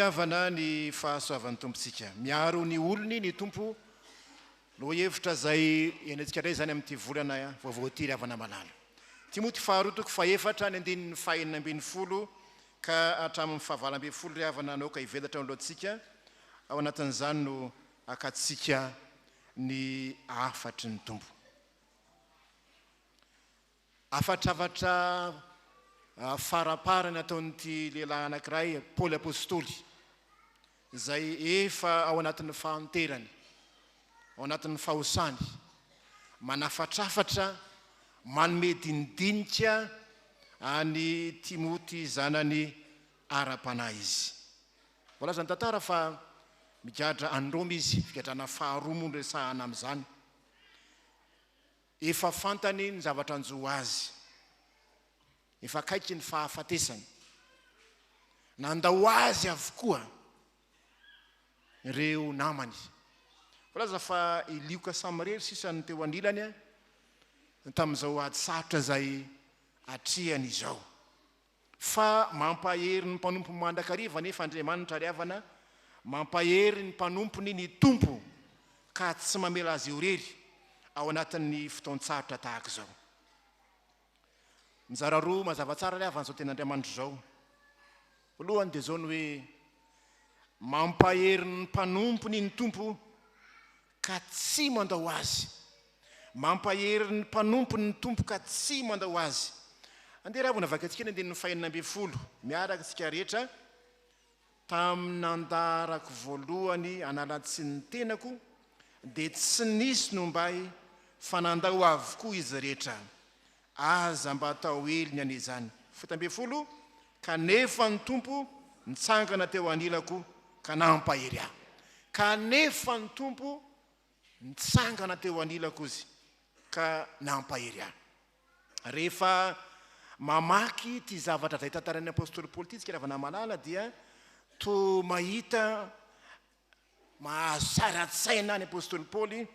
Havana ny fahasoavan'ny tompontsika. Miaro ny olony ny tompo no hevitra zay enantsika indray zany amin'ity volana voavoatiry havana malala. Timoty faharotoko fahefatra ny andinin'ny fahaenina ambin'ny folo ka hatramin'ny fahavalo ambin'ny folo ry havana anao ka hivedatra ao loatsika ao anatin'izany no akatsika ny hafatry ny tompo. Hafatravatra faraparany ataon'ity lehilahy anankiray Paoly apôstôly izay efa ao anatin'ny fahanterany, ao anatin'ny fahosany, manafatrafatra manome dinidinika any Timoty zanany ara-panahy izy. Voalaza ny tantara fa migadra androma izy, figadrana faharoa moa no resahana amin'izany. Efa fantany ny zavatra anjoho azy, efa akaiky ny fahafatesany, nandao azy avokoa ireo namany. Voalaza fa ilioka samirery sisany teo anilany tamin'izao ady sarotra zay atriany izao, fa mampahery ny mpanompo mandrakariva nefa Andriamanitra ry havana, mampahery ny mpanompony ny tompo ka tsy mamela azy eo rery ao anatin'ny fotoan-tsarotra tahaka izao. Mizara roa mazava tsara ry havana zao ten'Andriamanitra zao. Voalohany dia zao ny hoe mampahery ny mpanompony ny tompo ka tsy mandao azy, mampahery ny mpanompony ny tompo ka tsy mandao azy. Andeha ravina vakatsika ny andinin'ny fahaenina ambin'ny folo miaraka tsika rehetra tamin'ny nandaharako voalohany hanala tsiny tenako dia tsy nisy nomba fa nandao avokoa izy rehetra, aza mba atao helony anie zany. Fito ambin'ny folo, kanefa ny tompo nitsangana teo anilako ka nampahery ahy. Kanefa ny tompo nitsangana teo anilako izy ka nampahery ahy. Rehefa mamaky ty zavatra zay tantarain'ny apôstôly Paoly ty tsika ravana malala dia to mahita mahazo sara-tsaina ny apôstôly Paoly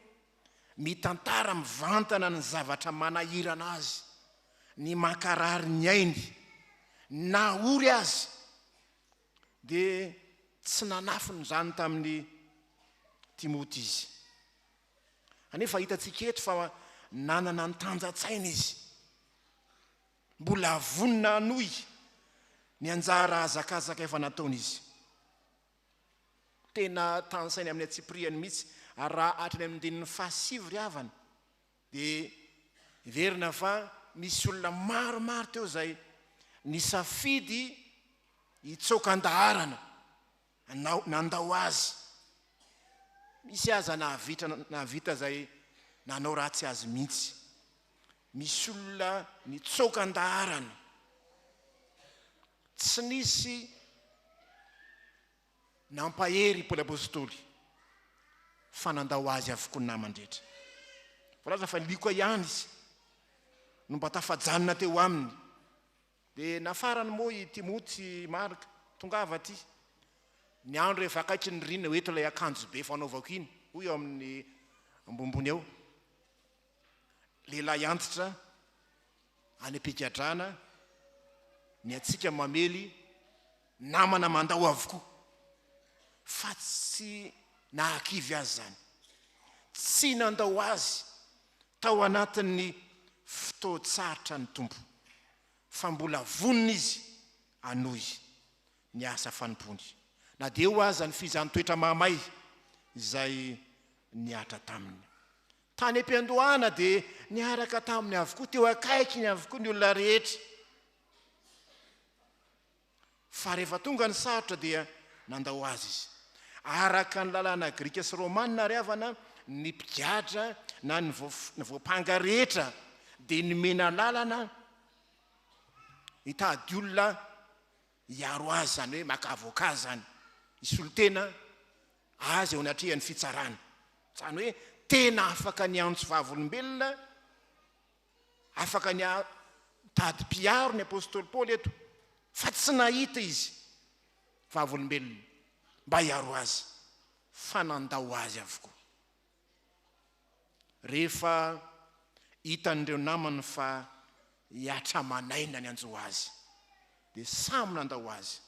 mitantara mivantana ny zavatra manahirana azy, ny makarary ny ainy, na ory azy, dia tsy nanafiny zany tamin'ny Timoty izy. Anefa hitatsika eto fa nanana ny tanjatsaina izy, mbola vonina anoy ny anjara azakazaka efa nataony izy. Tena tansainy amin'ny atsipriany mihitsy, ary raha atrany amin'ny andinin'ny fahasivy ry havana dia verina fa misy olona maromaro teo zay nisafidy hitsokan-daharana nandao azy. Misy aza nahavita zay nanao ratsy azy mihitsy. Misy olona nitsokan-daharana, tsy nisy nampahery Paoly apôstôly fa nandao azy avokoa ny namandrehetra. Voalaza fa liko ihany izy no mba tafajanona teo aminy. Dia nafarany moa i Timoty marika tongava aty, ny andro rehefa akaiky ny rina hoeto ilay akanjo be fanaovako iny, hoy eo amin'ny ambombony eo, lehilahy antitra any am-pigadrana, ny atsika mamely namana mandao avokoa, fa tsy nahakivy azy zany, tsy nandao azy tao anatin'ny fotoan-tsarotra ny tompo, fa mbola vonina izy anoy ny asa fanompony. Na dia eo aza ny fizany toetra mahamay izay niatra taminy. Tany am-piandohana dia niaraka taminy avokoa, teo akaiky ny avokoa ny olona rehetra. Fa rehefa tonga ny sarotra dia nandao azy izy. Araka ny lalàna Grika sy Romanina ry havana, ny mpigadra na ny voapanga rehetra dia nomena lalana hitady olona hiaro azy, zany hoe maka avokoa zany, isolotena azy ao anatrehany fitsarana. Zany hoe tena afaka ny antso vavolombelona, afaka ny tady mpiaro ny apôstôly Paoly eto, fa tsy nahita izy vavolombelona mba hiaro azy, fa nandao azy avokoa. Rehefa hitan'ireo namany fa hiatra manaina ny anjo azy, dia samy nandao azy.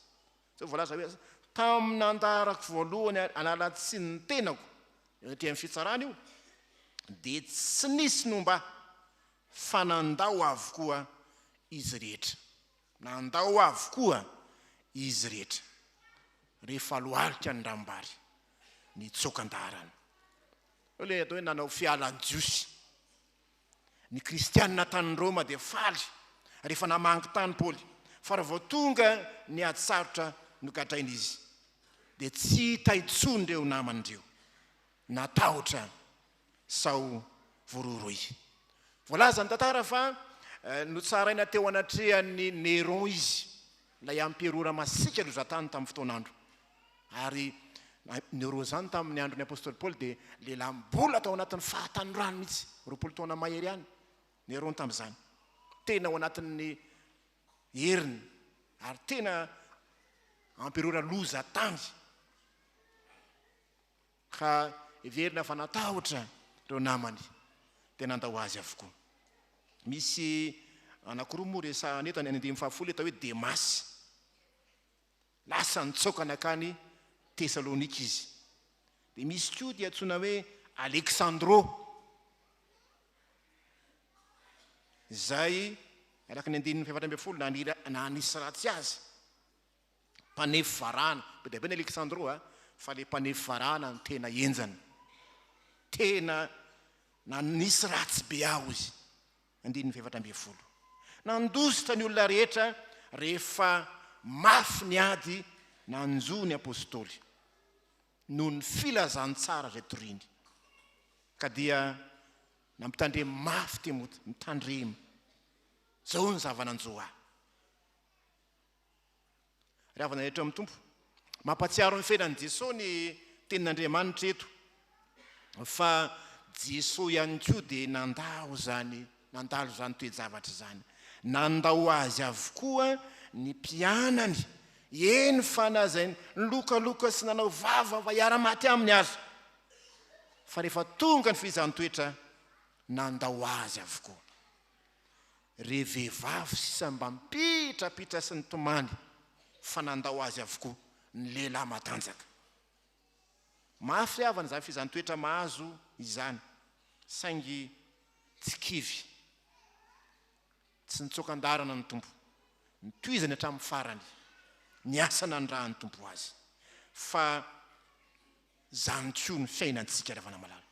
Zao voalaza hoe tamin'ny nandaharako voalohany hanala tsiny ny tenako ty amin'ny fitsarana io dia tsy nisy nomba fa nandao avokoa izy rehetra. Nandao avokoa izy rehetra rehefa lohalika ny rambary nitsokan-daharana. Le atao hoe nanao fialan-jiosy. Ny kristianina tany Roma dia faly rehefa namangy tany Paoly, fa raha vao tonga ny an-tsarotra nokatraina izy dia tsy taitsony ireo namandreo, natahotra sao vororoy. Voalaza ny tantara fa notsaraina teo anatrehan'ny Néron izy, ilay amperora masika lozatany tamin'ny fotoanandro. Ary Néron zany tamin'ny andron'ny apôstôly Paoly dia lehilahy mbola tao anatin'ny fahatanorano mihitsy, 20 taona mahery ihany Néron tamin'izany. Tena ao anatin'ny heriny ary tena amperora loza tany, ka everina fa natahotra ireo namany dia nandao azy avokoa. Misy anankiroa moa resahana eto, ny 17 atao hoe Demasy, lasa nitsoka nakany Tesalonika izy. Dia misy koa dia antsoina hoe Aleksandro, izay araka ny 14 na nisy ratsy azy mpanefy varana. Be dia be ny Aleksandro fa le mpanefy varana ny tena enjany, tena na nisy ratsy be aho izy. 14 nandositra ny olona rehetra rehefa mafy ny ady nanjo ny apôstôly noho ny filazantsara zay Toriny, ka dia nampitandremy mafy Timoty, mitandremy. Zao ny zava-nanjo ahy. Ravana rehetra amin'ny Tompo, mampatsiaro ny fenan'i Jesosy ny tenin'Andriamanitra eto, fa Jesosy ihany koa dia nandao zany, nandalo zany toe-javatra zany, nandao azy avokoa ny mpianany. Eny fa na zay nilokaloka sy nanao vava va hiara-maty aminy azy, fa rehefa tonga ny fihizan-toetra nandao azy avokoa. Re vehivavy sisa mba mipitrapitra sy ny tomany, fa nandao azy avokoa ny lehilahy matanjaka. Mafy avana zany fihizan-toetra mahazo izany, saingy tsy kivy, tsy nitsokan-darana ny Tompo, nitoizany hatramin'ny farany, ny asa nandrahan'ny Tompo azy. Fa zany koa ny fiainantsika rehefa namalala.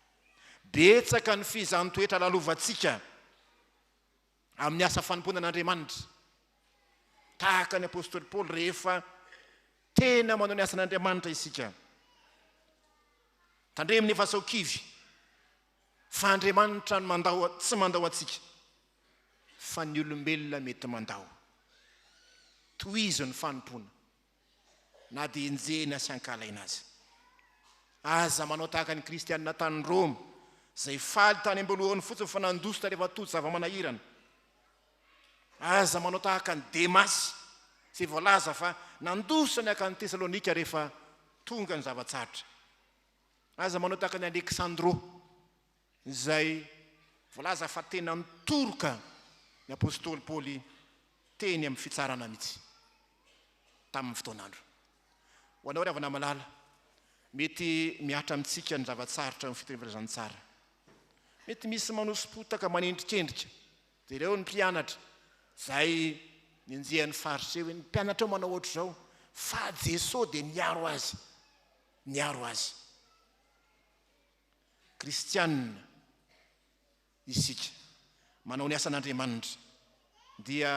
Betsaka ny fihizan-toetra lalovantsika amin'ny asa fanomponan'Andriamanitra, tahaka ny apôstôly Paoly rehefa tena manao ny asan'Andriamanitra isika. Tandremy nefa sao kivy, fa Andriamanitra no mandao, tsy mandao atsika, fa ny olombelona mety mandao. Toizo ny fanompona, na dia enjena sy ankalaina azy. Aza manao tahaka ny kristianina tany Roma, zay faly tany ambolohany fotsiny fa nandositra rehefa toto zava-manahirana. Aza manao tahaka ny Demasy, zay voalaza fa nandositra ny akany Tesalonika rehefa tonga ny zavatsarotra. Aza manao tahaka ny Aleksandro, izay voalaza fa tena nitoroka ny apôstôly Paoly teny amin'ny fitsarana mihitsy tamin'ny fotoanandro. Ho anao ravana malala, mety miatra amintsika ny zavatsarotra amin'ny fitorizan-tsara. Mety misy manosim-potaka manendrikendrika, dia ireo ny mpianatra zay ninjehan'ny faritra eo, ny mpianatra eo manao ohatra zao, fa Jesosy dia niaro azy, niaro azy. Kristianina isika manao ny asan'Andriamanitra dia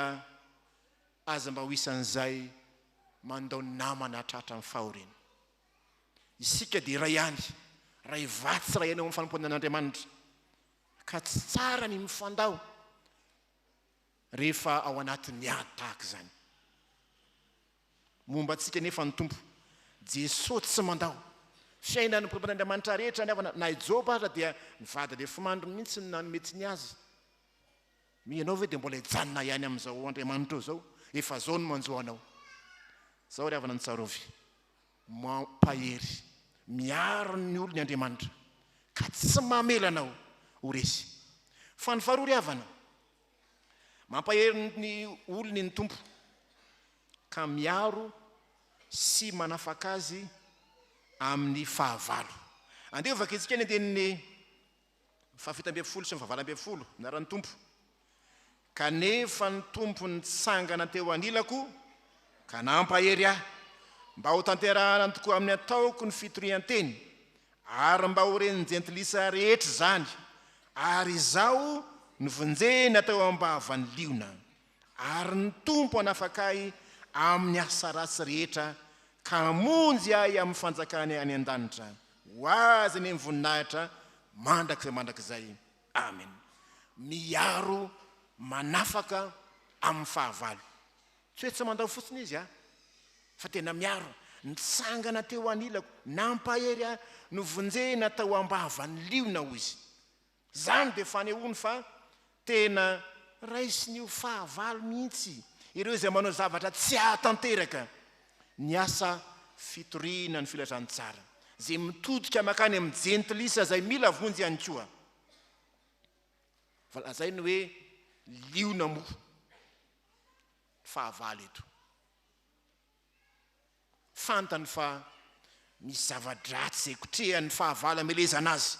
aza mba ho isan'izay mandao namana tratra amin'ny fahoriana. Isika dia ray ihany, ray vatsy ray ihany ao amin'ny fanomponan'Andriamanitra, ka tsy tsara ny mifandao rehefa ao anatin'ny ady tahaka izany. Momba antsika nefa ny Tompo, Jesosy tsy mandao. Fiainan'ny mpirompan'Andriamanitra rehetra na Joba aza dia nivady le fomandro mihitsy na nometsy ny azy. Mianao ve dia mbola hijanona ihany amin'izao Andriamanitra eo zao, efa zao no manjoanao. Zao ry havana ny tsarovy, mampahery, miaro ny olony Andriamanitra, ka tsy mamelanao ho resy. Fa ny faharoa ry havana, mampahery ny olony ny Tompo, ka miaro sy manafaka azy amin'ny fahavalo. Andeha vakitsika ny anteniny fahafitam-befolo sy ny fahavalambefolo naran'ny Tompo. Kanefa ny Tompo nitsangana teo anilako ka nampahery ahy mba ho tanterahana tokoa amin'ny ataoko ny fitorian-teny ary mba ho ren'ny-jentilisa rehetra zany, ary izao novonjena tao am-bavan'ny liona, ary ny Tompo anafakay amin'ny asa ratsy rehetra ka monjy ahy amin'ny fanjakany any an-danitra. Ho azy ny voninahitra mandrakizay. Amen. Miaro manafaka amin'ny fahavalo. Tsy hoe tsy mandao fotsiny izy fa tena miaro. Nitsangana teo anilako, nampahery ahy, novonjena tao am-bavan'ny liona hoy izy. Zany dia fanehoany fa tena raisin'io fahavalo mihitsy ireo izay manao zavatra tsy ahatanteraka ny asa fitoriana ny filazany tsara, zay mitodika makany amin'ny jentilisa zay mila vonjy ihany koa. Fa lazay ny hoe liona mo fahavalo eto. Fantany fa misy zava-dratsy zay kotrehan'ny fahavalo amelezana azy.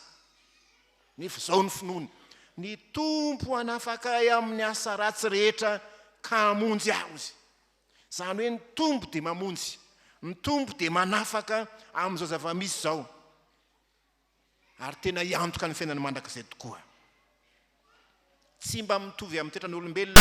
Nefa zao ny finoany, ny Tompo anafakay amin'ny asa ratsy rehetra ka hamonjy aho izy. Zany hoe ny Tompo dia mamonjy, ny Tompo dia manafaka amin'izao zava-misy zao, ary tena hiantoka ny fiainany mandrakizay tokoa. Tsy mba mitovy amin'ny tetran'olombelona,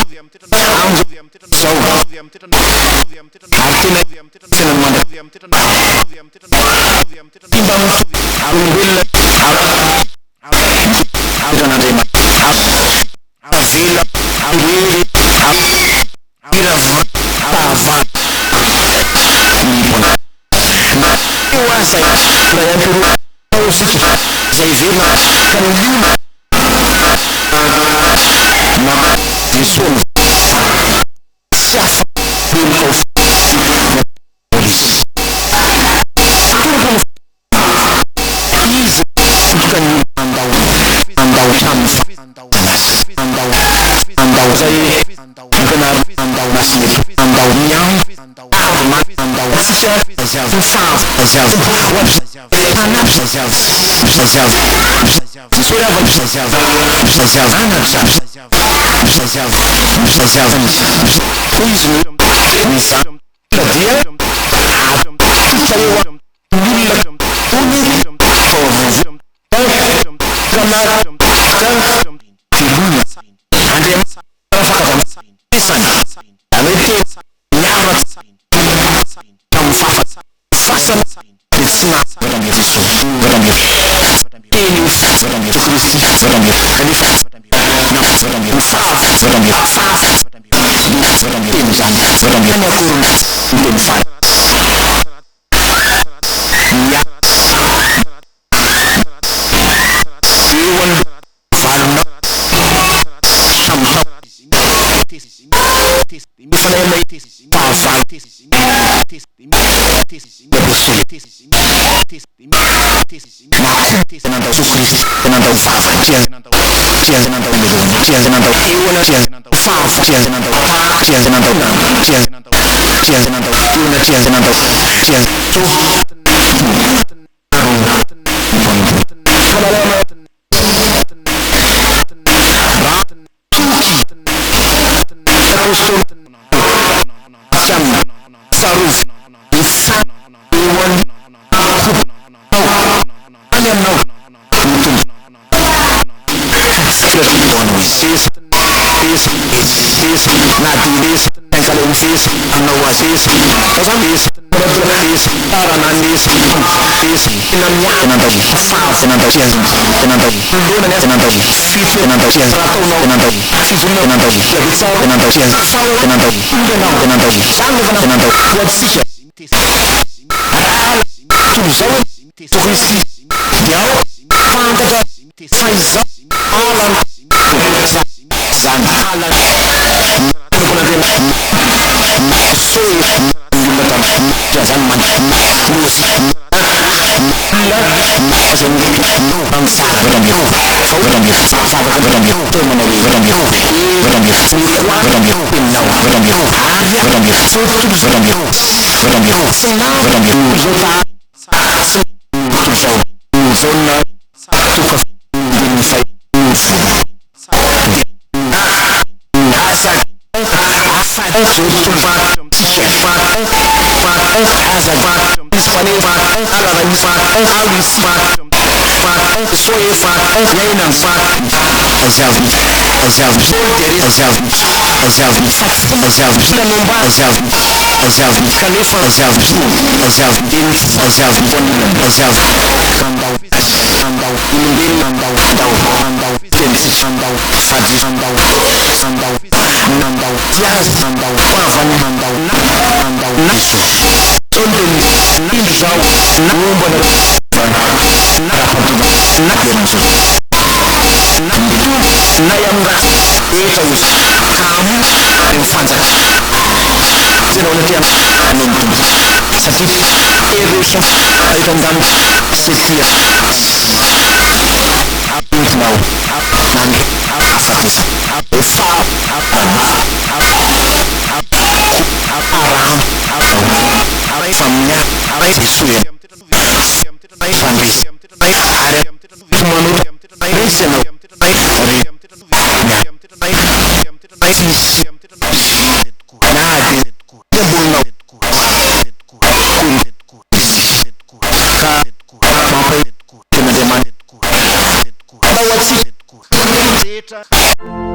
rehetra